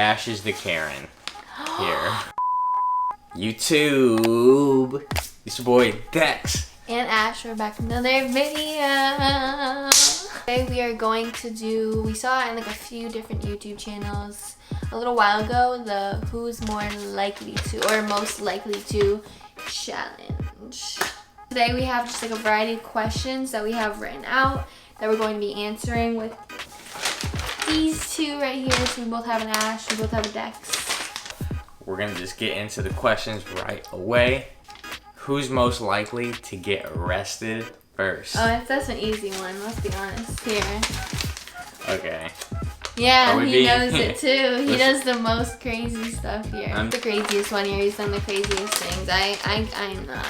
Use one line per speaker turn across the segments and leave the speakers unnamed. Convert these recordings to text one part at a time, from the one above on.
Ash is the Karen here. YouTube. It's your boy Dex.
And Ash, we're back with another video. Today we are going to do, we saw it in like a few different YouTube channels a little while ago, the who's more likely to or most likely to challenge. Today we have just like a variety of questions that we have written out that we're going to be answering with these two right here. So we both have an Ash, we both have a Dex.
We're gonna just get into the questions right away. Who's most likely to get arrested first?
Oh, that's an easy one, let's be honest here.
Okay.
Yeah, he knows it too. He does the most crazy stuff here. The craziest one here. He's done the craziest things. I'm not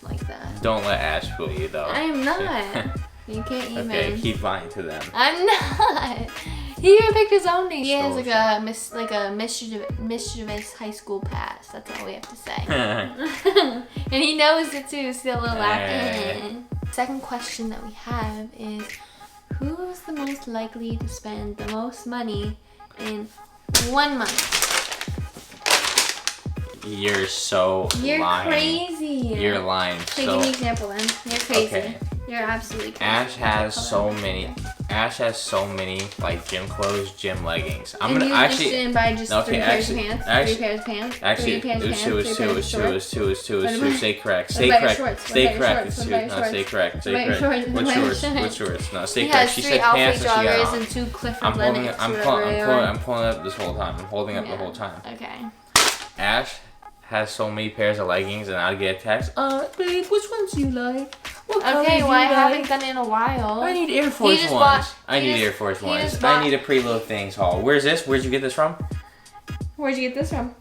like that.
Don't let Ash fool you though.
I am not. You can't even.
Okay, keep lying to them.
I'm not. He even picked his own name. He has like a mischievous high school past. That's all we have to say. And he knows it too. See that little laugh. Second question that we have is, who's the most likely to spend the most money in 1 month?
You're so lying.
You're crazy.
You're lying.
Okay, give me an example then. You're crazy. Okay. You're absolutely crazy.
Ash has so many like gym clothes, gym leggings.
I'm gonna actually didn't buy just 3 pairs of pants. 3 pairs of pants.
Actually, it was two. Stay correct. Stay correct. Stay correct. It's two. No, stay correct. Stay correct. What's yours? No, stay correct. She said pants. She got
and 2 Clifford
I'm
Limits.
I'm pulling up this whole time. I'm holding up the whole time.
Okay.
Ash has so many pairs of leggings, and I'll get a text. Babe, which ones do you like?
Okay, well, I haven't done it in a while.
I need Air Force Ones. I need Air Force Ones. I need a Pretty Things haul. Where's this? Where'd you get this from?
Where'd you get this from?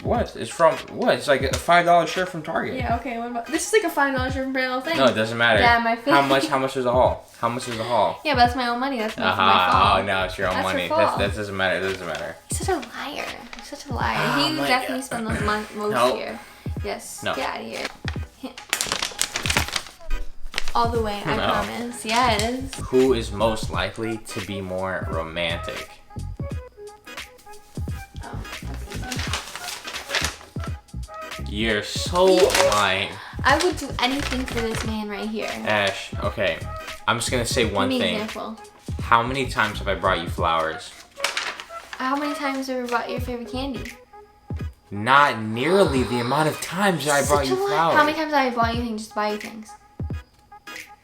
What? It's from what? It's like a $5 shirt from Target.
Yeah. Okay. What about this? Is like a $5 shirt from Pretty Little Things.
No, it doesn't matter.
Yeah, my favorite.
How much was the haul? How much was the haul?
Yeah, but that's my own money. That's my fault.
Oh no, it's your own money. That doesn't matter. It doesn't matter.
He's such a liar. He's such a liar. He would definitely spend those most here. Yes. No. Get out of here. All the way, I promise. Yes.
Who is most likely to be more romantic?
Oh, that's easy.
You're so lying.
I would do anything for this man right here.
Ash, okay. I'm just gonna say one thing.
Give me an example.
How many times have I brought you flowers?
How many times have you brought your favorite candy?
Not nearly the amount of times that I brought you flowers.
How many times have I bought you things? Just buy you things.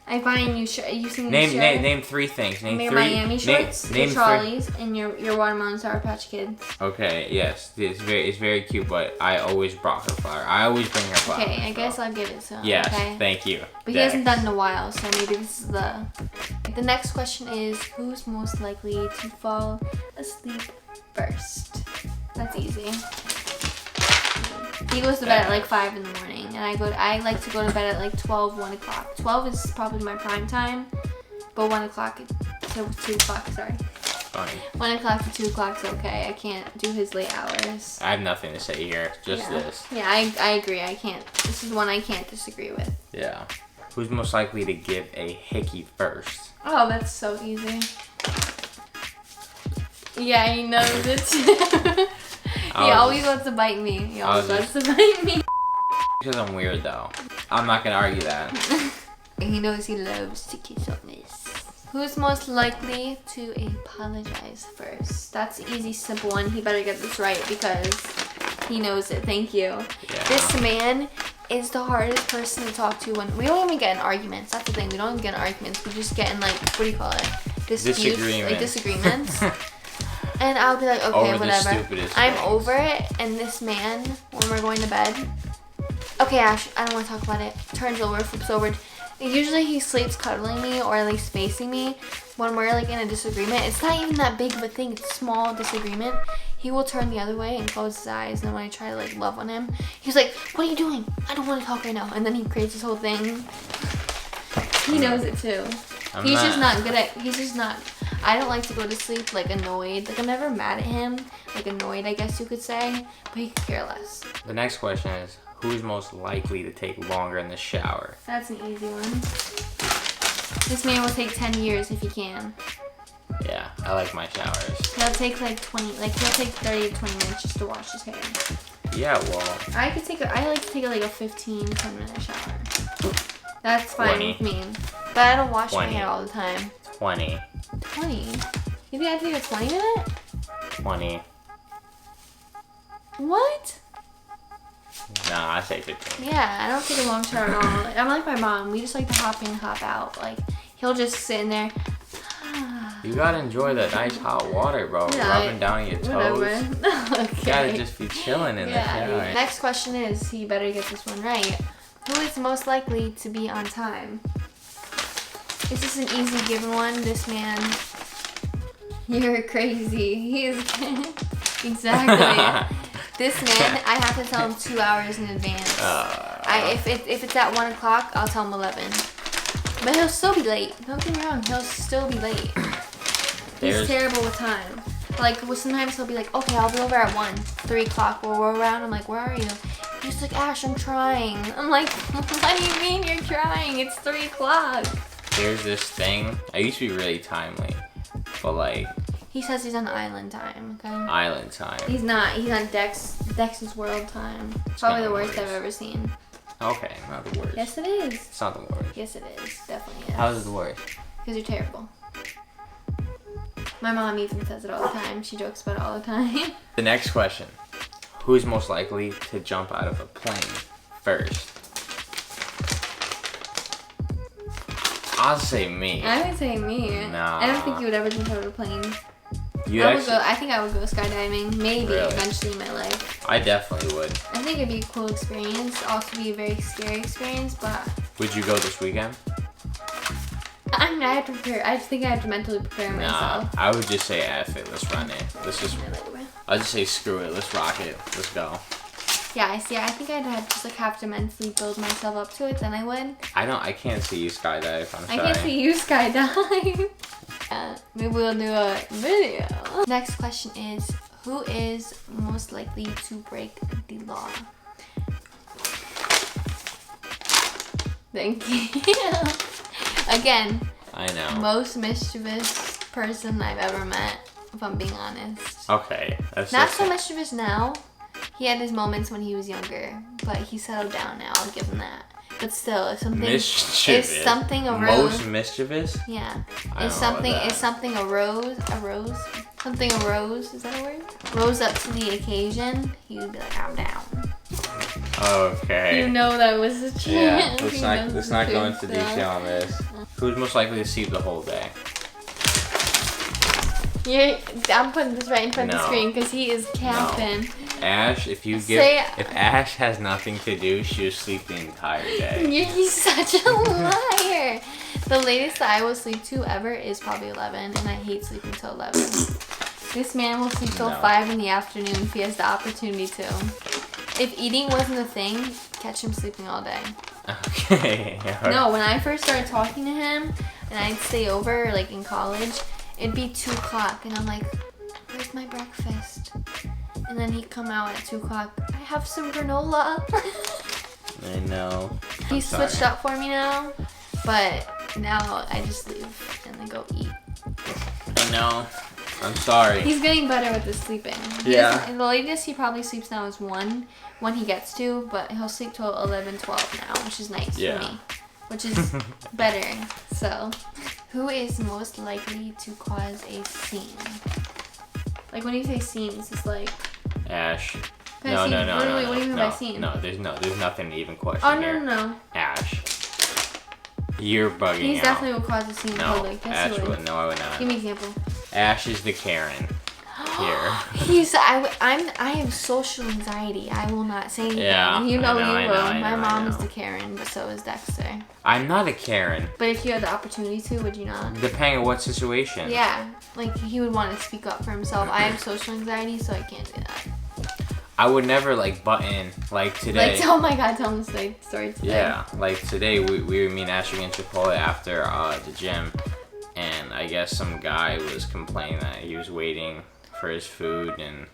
I buying you shirts. You seen
name 3 things. Name
your
3.
Miami shorts, your trolleys, and your watermelon Sour Patch Kids.
Okay, yes, it's very cute. But I always brought her flower. I always bring her flowers.
Okay, I guess I'll give it to him.
Yes,
okay?
Thank you.
But he hasn't done it in a while, so maybe this is the. The next question is, who's most likely to fall asleep first? That's easy. He goes to bed at like 5 in the morning, and I like to go to bed at like 12, 1 o'clock. 12 is probably my prime time, but 1 o'clock to 2 o'clock, sorry.
Fine.
1 o'clock to 2 o'clock is okay. I can't do his late hours.
I have nothing to say here, just this.
Yeah, I agree. I can't. This is one I can't disagree with.
Yeah. Who's most likely to give a hickey first?
Oh, that's so easy. Yeah, he knows it too. He always wants to bite me. He always wants to bite me.
Because I'm weird though. I'm not gonna argue that.
He knows he loves to kiss on this. Who's most likely to apologize first? That's the easy, simple one. He better get this right because he knows it. Thank you. Yeah. This man is the hardest person to talk to when we don't even get in arguments. That's the thing. We don't even get in arguments. We just get in like, what do you call it? Disagreements. And I'll be like, okay, whatever. I'm over it. And this man, when we're going to bed, okay, Ash, I don't want to talk about it. Turns over, flips over. Usually he sleeps cuddling me or at least facing me. When we're like in a disagreement, it's not even that big of a thing. It's a small disagreement. He will turn the other way and close his eyes. And then when I try to like love on him, he's like, what are you doing? I don't want to talk right now. And then he creates this whole thing. He knows it too. He's just not. I don't like to go to sleep like annoyed. Like I'm never mad at him. Like annoyed, I guess you could say. But he could care less.
The next question is, who's most likely to take longer in the shower?
That's an easy one. This man will take 10 years if he can.
Yeah, I like my showers.
He'll take like 30 to 20 minutes just to wash his hair.
Yeah, well.
I like to take like a 15-10 minute shower. That's fine
20.
with me. But I don't wash
20.
my hair all the time.
20.
20? You think I have to take a 20 minute?
20.
What?
Nah, I say 15.
Yeah, I don't take a long shower at all. I'm like my mom. We just like to hop in, hop out. Like, he'll just sit in there.
You gotta enjoy that nice hot water, bro.
Yeah,
rubbing down your toes.
Whatever. Okay.
You gotta just be chilling in the shower.
Next question is, he better get this one right. Who is most likely to be on time? Is this an easy given one? This man. You're crazy. He is. Exactly. This man, I have to tell him 2 hours in advance. If it's at 1 o'clock, I'll tell him 11. But he'll still be late. Don't get me wrong. He'll still be late. He's terrible with time. Like, sometimes he'll be like, okay, I'll be over at 1. 3 o'clock, we'll roll around. I'm like, where are you? He's like, Ash, I'm trying. I'm like, what do you mean you're trying? It's 3 o'clock.
There's this thing. I used to be really timely. But, like...
He says he's on island time, okay?
Island time.
He's not. He's on Dex's world time. Probably the worst I've ever seen.
Okay, not the worst.
Yes, it is.
It's not the worst.
Yes, it is. Definitely is.
How is it the worst?
Because you're terrible. My mom even says it all the time. She jokes about it all the time.
The next question. Who's most likely to jump out of a plane first? I'll say me.
I would say me.
Nah.
I don't think you would ever jump out of a plane. I think I would go skydiving. Maybe eventually in my life.
I definitely would.
I think it'd be a cool experience. Also be a very scary experience, but...
Would you go this weekend?
I mean, I have to prepare. I think I have to mentally prepare myself.
Nah, I would just say F it. Let's run it. Let's just... I'll just say screw it. Let's rock it. Let's go.
Yeah, I see. I think I'd have to mentally build myself up to it. Then I would.
I can't see you skydive. I'm sorry.
I can't see you skydive. Maybe we'll do a video. Next question is, who is most likely to break the law? Thank you. Again.
I know.
Most mischievous person I've ever met, if I'm being honest.
Okay. That's
not so mischievous now. He had his moments when he was younger, but he settled down now. I'll give him that. But still, if something arose,
most mischievous.
Yeah. If something arose, is that a word? Rose up to the occasion, he would be like, I'm down.
Okay.
You know that was a chance.
Yeah. Let's not go into detail on this. Who's most likely to sleep the whole day?
I'm putting this right in front of the screen because he is camping.
No. Ash, if Ash has nothing to do, she'll sleep the entire day.
You're such a liar. The latest that I will sleep to ever is probably 11, and I hate sleeping till 11. This man will sleep till 5 in the afternoon if he has the opportunity to. If eating wasn't a thing, catch him sleeping all day.
Okay.
No, when I first started talking to him, and I'd stay over, like in college, it'd be 2 o'clock, and I'm like, where's my breakfast? And then he'd come out at 2 o'clock. I have some granola.
I know.
He's switched up for me now, but now I just leave and then go eat.
I know. I'm sorry.
He's getting better with the sleeping. The latest he probably sleeps now is 1 when he gets to, but he'll sleep till 11, 12 now, which is nice for me. Which is better. So, who is most likely to cause a scene? Like when you say scenes, it's like...
Ash.
No. What do you mean by scene?
No, there's nothing to even question
here. No.
Ash. You're bugging out.
He's definitely will cause a scene in public.
Ash would. No, I would not.
Give me an example.
Ash is the Karen. Here.
I have social anxiety. I will not say anything.
Yeah,
you know you will. My mom is the Karen, but so is Dexter.
I'm not a Karen.
But if you had the opportunity to, would you not?
Depending on what situation.
Yeah, like he would want to speak up for himself. I have social anxiety, so I can't do that.
I would never butt in like today.
Oh my god, tell him the story today.
Yeah, like today me and Ash were getting Chipotle after the gym, and I guess some guy was complaining that he was waiting for his food, and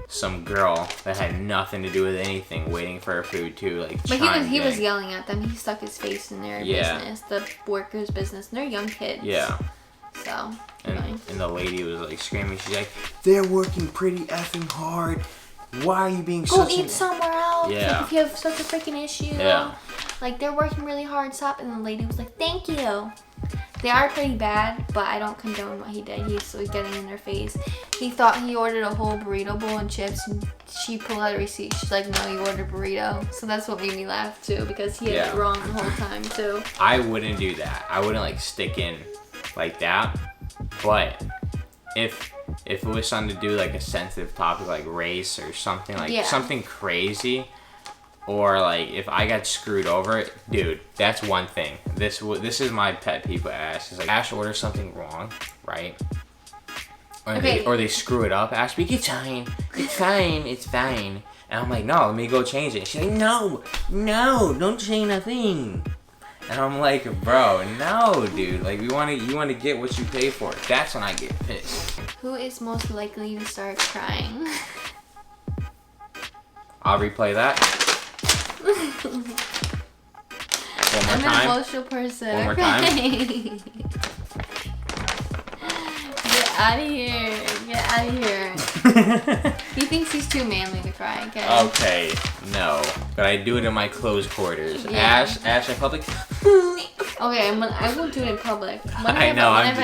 some girl that had nothing to do with anything waiting for her food too,
But he was yelling at them. He stuck his face in their business, the workers' business, and they're young kids.
Yeah.
So.
And the lady was like screaming. She's like, "They're working pretty effing hard. Why are you being
Go eat somewhere else.
Yeah.
Like, if you have such a freaking issue.
Yeah.
Like, they're working really hard. Stop." And the lady was like, "Thank you." They are pretty bad, but I don't condone what he did. He's still getting in their face. He thought he ordered a whole burrito bowl and chips, and she pulled out a receipt. She's like, "No, you ordered burrito." So that's what made me laugh too, because he had it wrong the whole time too.
I wouldn't do that. I wouldn't like stick in like that. But if it was something to do like a sensitive topic like race or something like something crazy, or like if I got screwed over, dude, that's one thing. This is my pet peeve with Ash. Is like Ash orders something wrong, right? Or they screw it up. Ash be, "It's fine, it's fine, it's fine." And I'm like, "No, let me go change it." She's like, "No, don't change a thing." And I'm like, "Bro, no, dude. Like, you want to get what you pay for." That's when I get pissed.
Who is most likely to start crying?
I'll replay that. One more time.
I'm an emotional person.
One more time.
Get out of here. Get out of here. He thinks he's too manly to cry, okay?
Okay, no. But I do it in my closed quarters.
Yeah.
Ash in public.
Okay, I won't do it in public.
I know, I'm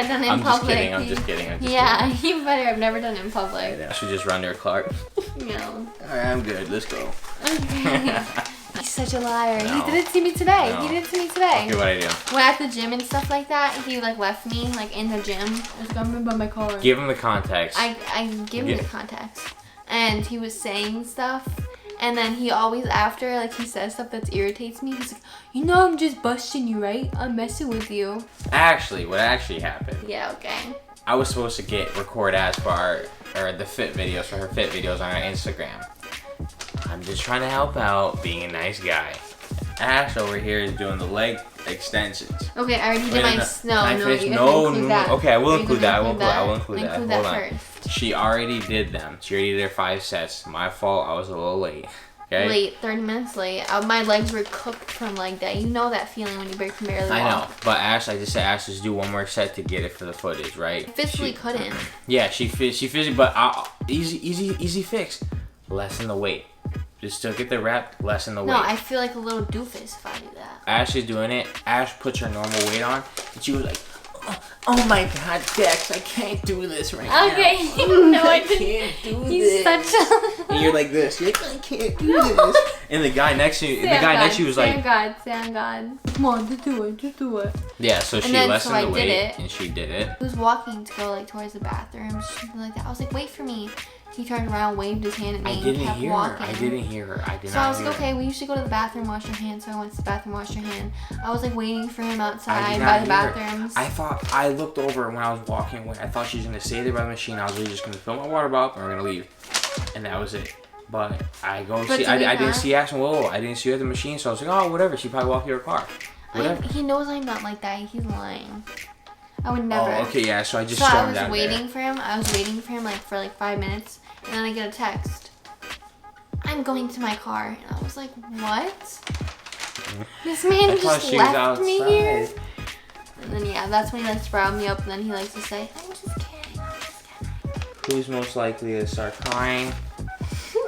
just kidding.
You better. I've never done it in public.
I should just run there, Clark.
No.
Alright, I'm good. Let's go.
Okay. He's such a liar.
No.
He did it to me today.
No.
He did it to me today.
Okay, what'd I do?
When at the gym and stuff like that, he like left me like in the gym. I was like, "I'm by my car."
Give him the context.
I give him the context. And he was saying stuff. And then he always, after, like, he says stuff that irritates me. He's like, "You know I'm just busting you, right? I'm messing with you."
Actually, what actually happened?
Yeah, okay.
I was supposed to record Ash for the fit videos, for her fit videos on our Instagram. I'm just trying to help out, being a nice guy. Ash over here is doing the leg extensions.
Okay, I already did my...
No. Okay, I will include that. I will include that.
Include
Hold
that
on.
first.
She already did them. She already did her 5 sets. My fault. I was a little late. Okay?
Late, 30 minutes late. My legs were cooked from leg day. You know that feeling when you barely walk.
I know. But Ash, I just said, Ash, just do one more set to get it for the footage, right?
I physically couldn't.
Yeah, she physically, but easy fix. Lessen the weight. Just still get the rep, lessen the weight.
No, I feel like a little doofus if I do that.
Ash is doing it. Ash puts her normal weight on, and she was like, "Oh my God, Dex, I can't do this right now."
Okay, no, I
can't do this.
He's such a...
And you're like this. You're like, "I can't do this." And the guy next to you, was like,
Thank God. Come on, just do it.
Yeah, so she lessened the weight, and she did it.
He was walking to go like towards the bathroom, something like that. I was like, "Wait for me." He turned around, waved his hand at me, and kept walking.
I didn't hear her.
So I was like, "Okay, we should go to the bathroom, wash your hands." So I went to the bathroom, washed your hand. I was like waiting for him outside by the bathrooms.
I looked over when I was walking away. I thought she was gonna stay there by the machine. I was really just gonna fill my water bottle and we're gonna leave, and that was it. But I didn't see Ash. Whoa, I didn't see her at the machine. So I was like, "Oh, whatever. She probably walked to her car." Whatever.
He knows I'm not like that. He's lying. I would never.
Oh, okay, yeah. So I just stormed down there.
I was waiting for him like for 5 minutes. And then I get a text. "I'm going to my car." And I was like, "What? This man just left me here?" And then that's when he likes to rile me up. And then he likes to say, "I'm just kidding.
Who's most likely to start crying?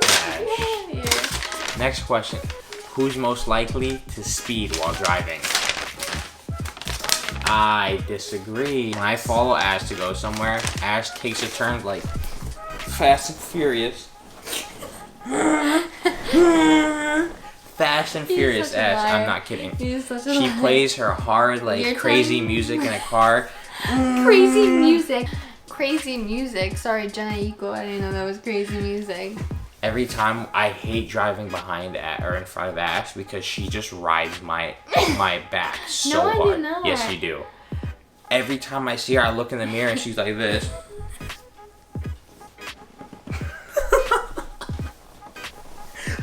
Ash. Next question. Who's most likely to speed while driving? I disagree. When I follow Ash to go somewhere, Ash takes a turn like Fast and Furious. Fast and Furious, Ash. I'm not kidding. She plays her hard, like, crazy music in a car.
Crazy music. Crazy music. Sorry, Jenna Eco. I didn't know that was crazy music.
Every time I hate driving behind or in front of Ash because she just rides my back so hard.
No, I do not.
Yes, you do. Every time I see her, I look in the mirror and she's like this.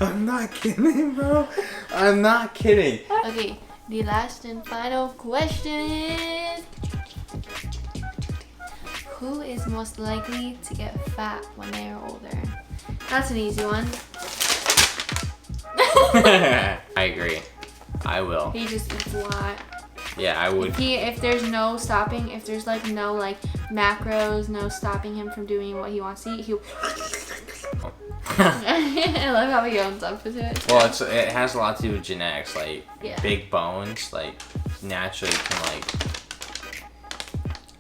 I'm not kidding, bro. I'm not kidding.
Okay, the last and final question is, who is most likely to get fat when they are older? That's an easy one.
I agree. I will.
He just eats a lot.
Yeah, I would.
If there's no stopping, if there's like no like macros, no stopping him from doing what he wants to eat, he'll. I love how he owns up to it.
Well, it has a lot to do with genetics. Like big bones, like naturally can like.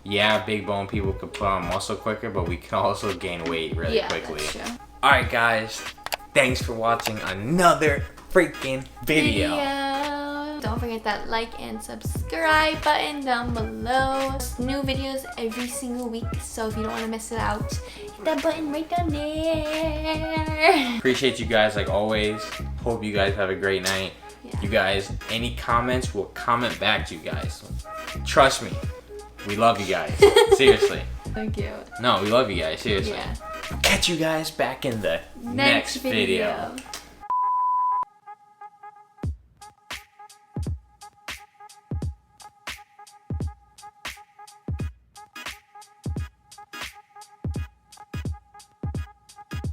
Yeah, big bone people could put on muscle quicker, but we can also gain weight really quickly.
That's true.
All right, guys. Thanks for watching another freaking video.
Don't forget that like and subscribe button down below. New videos every single week, so if you don't want to miss it out, hit that button right down there.
Appreciate you guys like always. Hope you guys have a great night.
Yeah.
You guys, any comments, we'll comment back to you guys. Trust me, we love you guys. Seriously.
Thank you.
No, we love you guys. Seriously.
Yeah.
Catch you guys back in the next video.